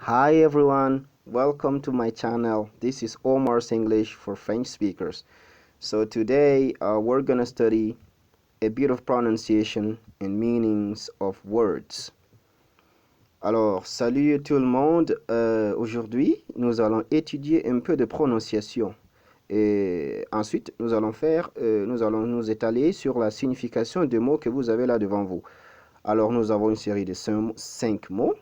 Hi everyone, welcome to my channel. This is Omar's English for French speakers. So today we're gonna study a bit of pronunciation and meanings of words. Alors, salut tout le monde. Aujourd'hui, nous allons étudier un peu de prononciation. Et ensuite, nous allons nous étaler sur la signification des mots que vous avez là devant vous. Alors, nous avons une série de 5 mots.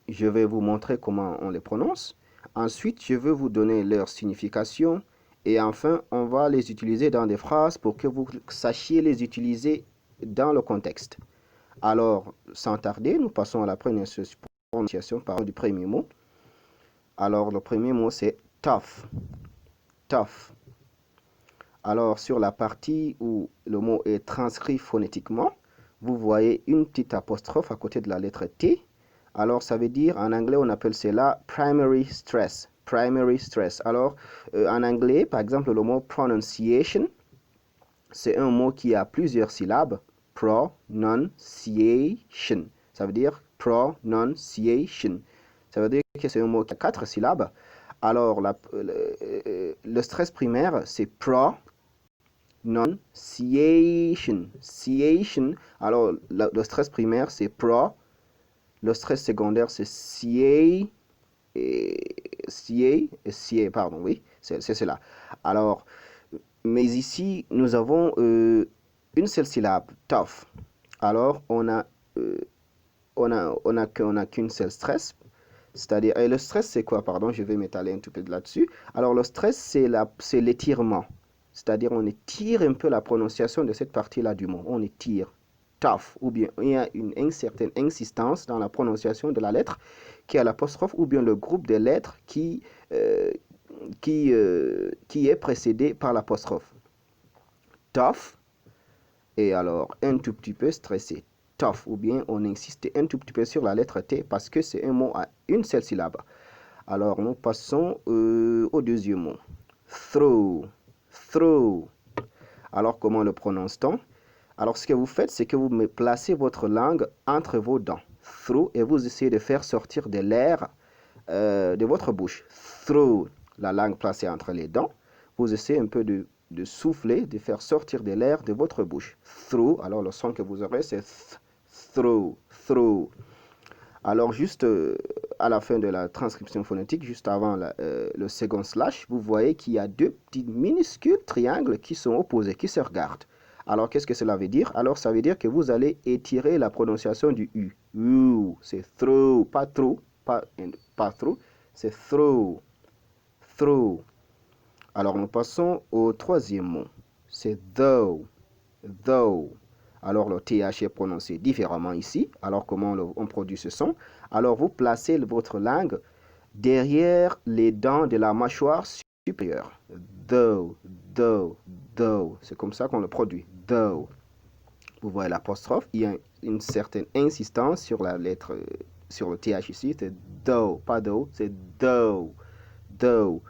Je vais vous montrer comment on les prononce. Ensuite, je vais vous donner leur signification. Et enfin, on va les utiliser dans des phrases pour que vous sachiez les utiliser dans le contexte. Alors, sans tarder, nous passons à la prononciation du premier mot. Alors, le premier mot, c'est tough. Tough. Alors, sur la partie où le mot est transcrit phonétiquement, vous voyez une petite apostrophe à côté de la lettre T. Alors, ça veut dire, en anglais, on appelle cela primary stress. Primary stress. Alors, en anglais, par exemple, le mot pronunciation, c'est un mot qui a plusieurs syllabes. Pronunciation. Ça veut dire pronunciation. Ça veut dire que c'est un mot qui a 4 syllabes. Alors, le stress primaire, c'est pronunciation. Alors, le stress primaire, c'est pro. Le stress secondaire, c'est CA, pardon, oui, c'est cela. Alors, mais ici, nous avons une seule syllabe, tough. Alors, on a qu'une seule stress. C'est-à-dire, et le stress, c'est quoi? Pardon, je vais m'étaler un tout peu là-dessus. Alors, le stress, c'est l'étirement. C'est-à-dire, on étire un peu la prononciation de cette partie-là du mot. On étire. Tough, ou bien il y a une certaine insistance dans la prononciation de la lettre qui est l'apostrophe, ou bien le groupe de lettres qui est précédé par l'apostrophe. Tough, et alors un tout petit peu stressé. Tough, ou bien on insiste un tout petit peu sur la lettre T parce que c'est un mot à une seule syllabe. Alors nous passons au deuxième mot. Throw. Throw. Alors comment le prononce-t-on? Alors, ce que vous faites, c'est que vous placez votre langue entre vos dents, through, et vous essayez de faire sortir de l'air de votre bouche. Through, la langue placée entre les dents. Vous essayez un peu de souffler, de faire sortir de l'air de votre bouche. Through, alors le son que vous aurez, c'est through, through. Alors, juste à la fin de la transcription phonétique, juste avant le second slash, vous voyez qu'il y a deux petits minuscules triangles qui sont opposés, qui se regardent. Alors, qu'est-ce que cela veut dire? Alors, ça veut dire que vous allez étirer la prononciation du U. C'est through, pas through, pas through, c'est through, through. Alors, nous passons au troisième mot. C'est though, though. Alors, le TH est prononcé différemment ici. Alors, comment on produit ce son? Alors, vous placez votre langue derrière les dents de la mâchoire supérieure. Though, though, though. C'est comme ça qu'on le produit. Though. Vous voyez l'apostrophe. Il y a une certaine insistance sur la lettre, sur le TH ici. C'est though, pas though, c'est though, though,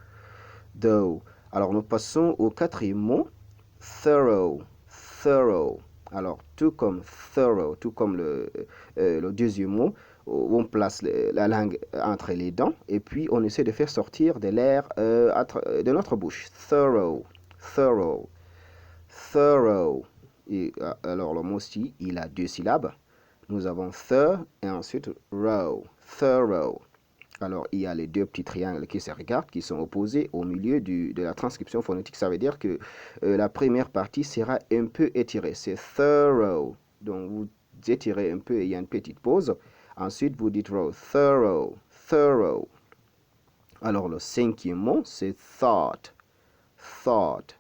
though. Alors, nous passons au quatrième mot. Thorough, thorough. Alors, tout comme thorough, tout comme le deuxième mot, on place la langue entre les dents et puis on essaie de faire sortir de l'air de notre bouche. Thorough, thorough, thorough. Et, alors, le mot-ci, il a deux syllabes. Nous avons the et ensuite row, thorough. Alors, il y a les deux petits triangles qui se regardent, qui sont opposés au milieu de la transcription phonétique. Ça veut dire que la première partie sera un peu étirée. C'est thorough. Donc, vous étirez un peu et il y a une petite pause. Ensuite, vous dites row. Thorough. Thorough. Alors, le cinquième mot, c'est thought. Thought.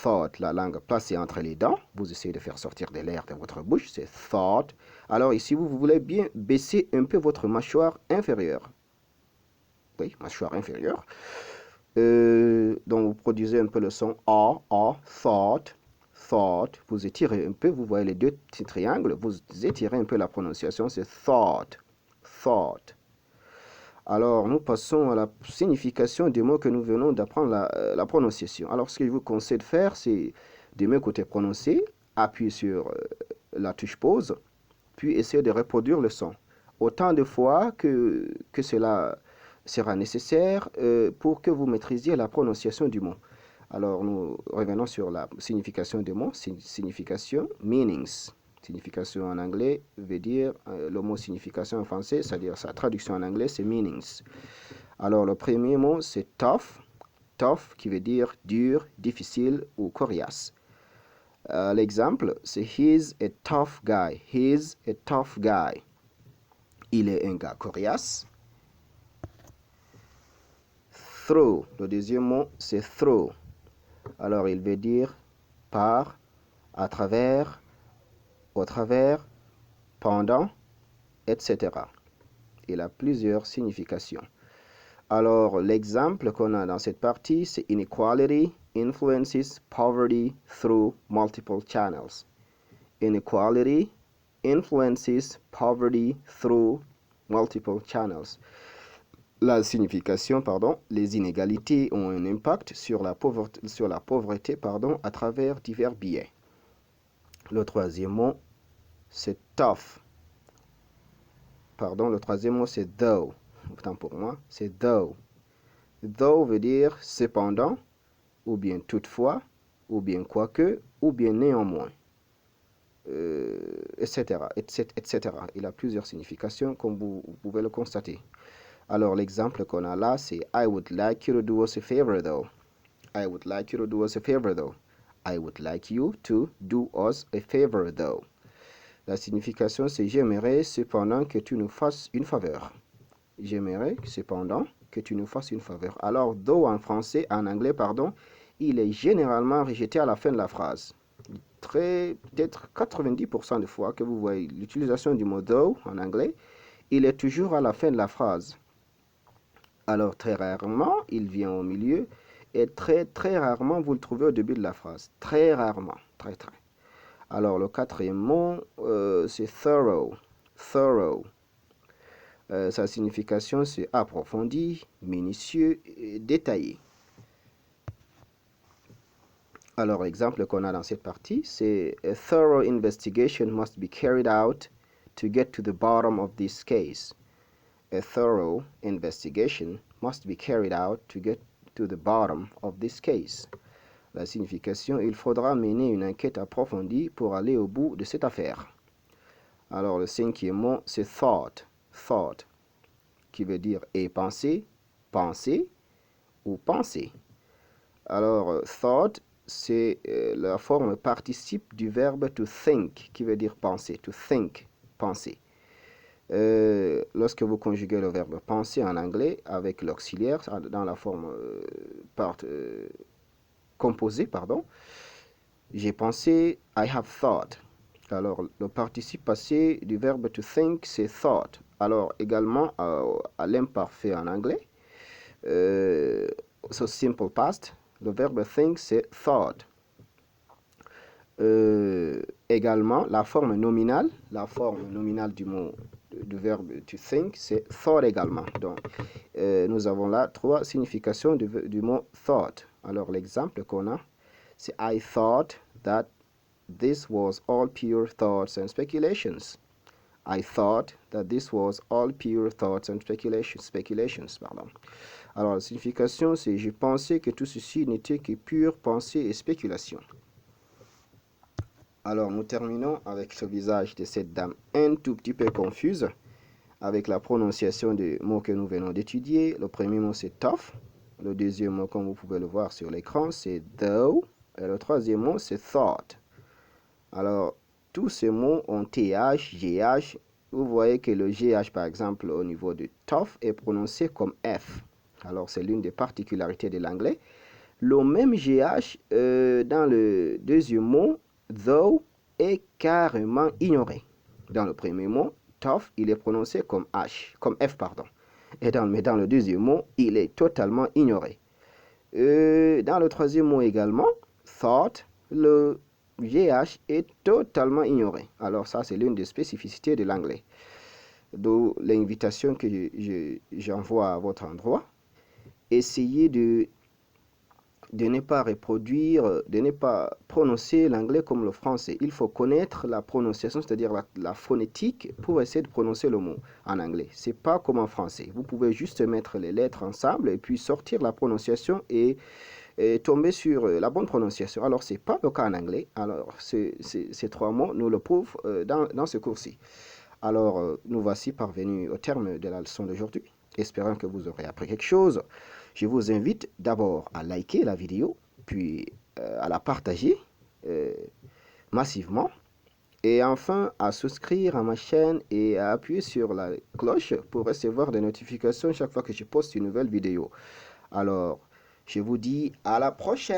Thought, la langue placée entre les dents. Vous essayez de faire sortir de l'air de votre bouche. C'est thought. Alors, ici, vous voulez bien baisser un peu votre mâchoire inférieure. Oui, mâchoire inférieure. Donc, vous produisez un peu le son A, thought, thought. Vous étirez un peu, vous voyez les deux petits triangles, vous étirez un peu la prononciation, c'est thought, thought. Alors, nous passons à la signification des mots que nous venons d'apprendre la prononciation. Alors, ce que je vous conseille de faire, c'est de mes côtés prononcer, appuyer sur la touche pause, puis essayer de reproduire le son. autant de fois que cela sera nécessaire pour que vous maîtrisiez la prononciation du mot. Alors, nous revenons sur la signification du mot. Signification, meanings. Signification en anglais veut dire, le mot signification en français, c'est-à-dire sa traduction en anglais, c'est meanings. Alors, le premier mot, c'est tough. Tough qui veut dire dur, difficile ou coriace. L'exemple, c'est he's a tough guy. He's a tough guy. Il est un gars coriace. Through. Le deuxième mot, c'est through. Alors, il veut dire par, à travers, au travers, pendant, etc. Il a plusieurs significations. Alors, l'exemple qu'on a dans cette partie, c'est inequality influences poverty through multiple channels. Inequality influences poverty through multiple channels. La signification, les inégalités ont un impact sur la pauvreté, à travers divers biais. Le troisième mot, c'est tough. Le troisième mot, c'est though. Autant pour moi, c'est though. Though veut dire cependant, ou bien toutefois, ou bien quoique, ou bien néanmoins, etc., etc. Il a plusieurs significations, comme vous pouvez le constater. Alors, l'exemple qu'on a là, c'est I would like you to do us a favor though. I would like you to do us a favor though. I would like you to do us a favor though. La signification, c'est j'aimerais cependant que tu nous fasses une faveur. J'aimerais cependant que tu nous fasses une faveur. Alors, though en français, en anglais, il est généralement rejeté à la fin de la phrase. Peut-être 90% de fois que vous voyez l'utilisation du mot though en anglais, il est toujours à la fin de la phrase. Alors, très rarement, il vient au milieu et très rarement, vous le trouvez au début de la phrase. Très rarement, très. Alors, le quatrième mot, c'est thorough. Thorough. Sa signification, c'est approfondi, minutieux et détaillé. Alors, l'exemple qu'on a dans cette partie, c'est a thorough investigation must be carried out to get to the bottom of this case. A thorough investigation must be carried out to get to the bottom of this case. La signification, il faudra mener une enquête approfondie pour aller au bout de cette affaire. Alors, le cinquième mot, c'est thought. Thought, qui veut dire et penser, penser ou penser. Alors, thought, c'est la forme participe du verbe to think, qui veut dire penser. To think, penser. Lorsque vous conjuguez le verbe penser en anglais avec l'auxiliaire dans la forme composée, j'ai pensé, I have thought. Alors, le participe passé du verbe to think, c'est thought. Alors, également, à l'imparfait en anglais, so simple past, le verbe think, c'est thought. Également, la forme nominale du mot du verbe to think, c'est thought également. Donc, nous avons là 3 significations du mot thought. Alors, l'exemple qu'on a, c'est I thought that this was all pure thoughts and speculations. I thought that this was all pure thoughts and speculations. Alors, la signification, c'est je pensais que tout ceci n'était que pure pensée et spéculation. Alors, nous terminons avec le visage de cette dame un tout petit peu confuse avec la prononciation des mots que nous venons d'étudier. Le premier mot, c'est tough. Le deuxième mot, comme vous pouvez le voir sur l'écran, c'est though. Et le troisième mot, c'est thought. Alors, tous ces mots ont TH, GH. Vous voyez que le GH, par exemple, au niveau de tough, est prononcé comme F. Alors, c'est l'une des particularités de l'anglais. Le même GH, dans le deuxième mot, though, est carrément ignoré. Dans le premier mot, tough, il est prononcé comme F. Et dans le deuxième mot, il est totalement ignoré. Dans le troisième mot également, thought, le GH est totalement ignoré. Alors ça, c'est l'une des spécificités de l'anglais. D'où l'invitation que j'envoie à votre endroit. Essayez de de ne pas reproduire, de ne pas prononcer l'anglais comme le français. Il faut connaître la prononciation, c'est-à-dire la phonétique, pour essayer de prononcer le mot en anglais. C'est pas comme en français. Vous pouvez juste mettre les lettres ensemble et puis sortir la prononciation et tomber sur la bonne prononciation. Alors, c'est pas le cas en anglais. Alors, ces 3 mots nous le prouvent dans ce cours-ci. Alors, nous voici parvenus au terme de la leçon d'aujourd'hui. Espérant que vous aurez appris quelque chose. Je vous invite d'abord à liker la vidéo, puis à la partager massivement, et enfin à souscrire à ma chaîne et à appuyer sur la cloche pour recevoir des notifications chaque fois que je poste une nouvelle vidéo. Alors, je vous dis à la prochaine.